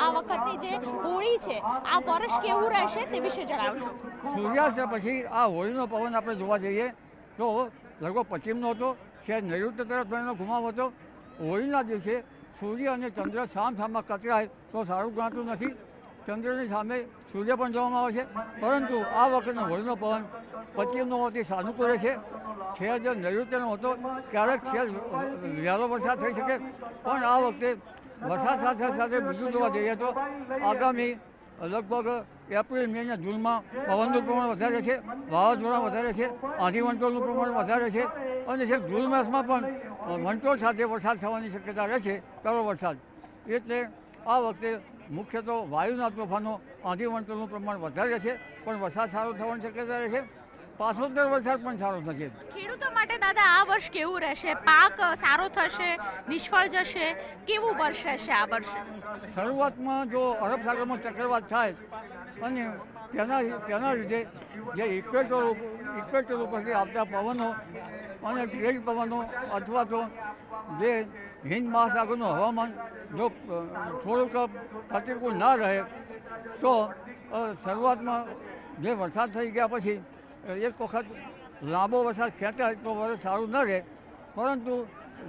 આ વખતની જે હોળી છે આ વર્ષ કેવું રહેશે તે વિશે જણાવશો। સૂર્યાસ્ત પછી આ હોળીનો પવન આપણે જોવા જઈએ તો લગભગ પશ્ચિમનો હતો, શહેર નૈઋત્ય તરફ એનો ઘુમાવ હતો। હોળીના દિવસે સૂર્ય અને ચંદ્ર સામસામા કચરાય તો સારું ગણાતું નથી। ચંદ્રની સામે સૂર્ય પણ જોવામાં આવે છે, પરંતુ આ વખતનો હોળીનો પવન પશ્ચિમનો હોવાથી સાનુકૂળ છે। શહેર જો નૈઋત્યનો હતો ક્યારેક શહેર વહેલો વરસાદ થઈ શકે, પણ આ વખતે વરસાદ સાથે સાથે બીજું જોવા જઈએ તો આગામી લગભગ એપ્રિલ મે અને જૂનમાં પવનનું પ્રમાણ વધારે છે, વાવાઝોડા વધારે છે, આંધી વંટોળનું પ્રમાણ વધારે છે અને છેક જૂન માસમાં પણ વંટોળ સાથે વરસાદ થવાની શક્યતા રહે છે, પહેલો વરસાદ। એટલે આ વખતે મુખ્ય તો વાયુના તોફાનો આંધી વંટોળનું પ્રમાણ વધારે છે, પણ વરસાદ સારો થવાની શક્યતા રહે છે। પાછોતર વરસાદ પણ સારો થશે। ખેડૂતો માટે દાદા આ વર્ષ કેવું રહેશે? પાક સારો થશે, નિષ્ફળ જશે, કેવું વર્ષ રહેશે આ વર્ષે? શરૂઆતમાં જો અરબ સાગરમાં ચક્રવાત થાય અને તેના લીધે જે ઇક્વેટર ઉપરથી આવતા પવનો અને તેજ પવનો અથવા તો જે હિન્દ મહાસાગરનું હવામાન જો થોડુંક પ્રતિકૂળ ના રહે તો શરૂઆતમાં જે વરસાદ થઈ ગયા પછી એક વખત લાંબો વરસાદ ખેંચાય તો વરસ સારું ન રહે, પરંતુ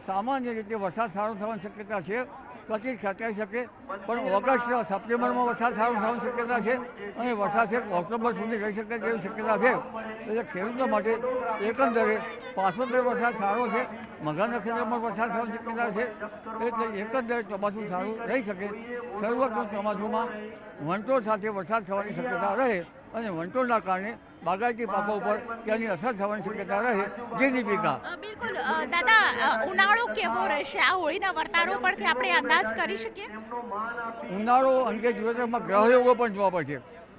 સામાન્ય રીતે વરસાદ સારો થવાની શક્યતા છે। પછી ખેંચાઈ શકે, પણ ઓગસ્ટ સપ્ટેમ્બરમાં વરસાદ સારો થવાની શક્યતા છે અને વરસાદ છે ઓક્ટોબર સુધી રહી શકે તેવી શક્યતા છે। એટલે ખેડૂતો માટે એકંદરે પાછોતર વરસાદ સારો છે, મઘા નક્ષત્રમાં વરસાદ થવાની શક્યતા છે, એટલે એકંદરે ચોમાસું સારું રહી શકે। શરૂઆતનું ચોમાસુમાં વંટોળ સાથે વરસાદ થવાની શક્યતા રહે અને વંટોળના કારણે બાગાયતી પાકો ઉપર તેની અસર થવાની શક્યતા રહે। જીડીપીકા બિલકુલ દાદા, ઉનાળો કેવો રહેશે આ હોળીના વર્તારો પરથી આપણે અંદાજ કરી શકીએ? ઉનાળો અંગે જીવનમાં ગ્રહયોગો પણ જોવા પડશે,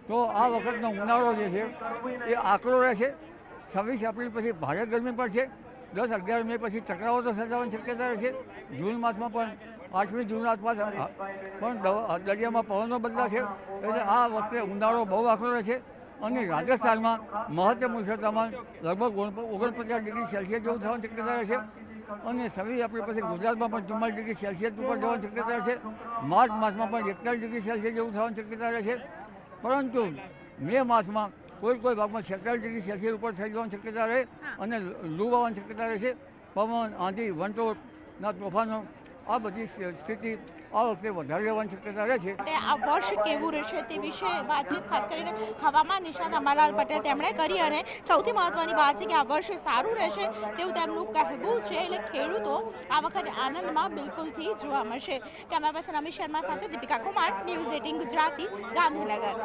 તો આ વખતનો ઉનાળો જે છે એ આકરો રહેશે। 26 એપ્રિલ પછી ભારે ગરમી પડશે, 10-11 મે પછી ચક્રવાતો સર્જાવાની શક્યતા રહેશે। જૂન માસમાં પણ 8મી જૂન આસપાસ પણ દરિયામાં પવનો બદલાશે, એટલે આ વખતે ઉનાળો બહુ આકરો રહેશે। અને રાજસ્થાનમાં મહત્તમ ઉષ્ણતામાન લગભગ 49 ડિગ્રી સેલ્સિયસ જેવું થવાની શક્યતા રહેશે અને 26 એપ્રિલ પછી ગુજરાતમાં પણ 44 ડિગ્રી સેલ્સિયસ ઉપર જવાની શક્યતા રહેશે। માર્ચ માસમાં પણ 41 ડિગ્રી સેલ્સિયસ જેવું થવાની શક્યતા રહેશે, પરંતુ મે માસમાં કોઈ ભાગમાં 46 ડિગ્રી સેલ્સિયસ ઉપર થઈ જવાની શક્યતા રહે અને લૂ આવવાની શક્યતા રહેશે। પવન, આંધી, વંટોળના તોફાનો આ બધી સ્થિતિ આ વખતે વધારે રહેવાની શક્યતા રહે છે। આ વર્ષ કેવું રહેશે તે વિશે વાતચીત ખાસ કરીને હવામાન નિષ્ણાત અંબાલાલ પટેલ તેમણે કરી અને સૌથી મહત્વની વાત છે કે આ વર્ષ સારું રહેશે તેવું તેમનું કહેવું છે। એટલે ખેડૂતો આ વખતે આનંદમાં બિલકુલથી જોવા મળશે। કેમેરા પર્સન અમિત શર્મા સાથે દીપિકા કુમાર, ન્યૂઝ 18 ગુજરાતી, ગાંધીનગર।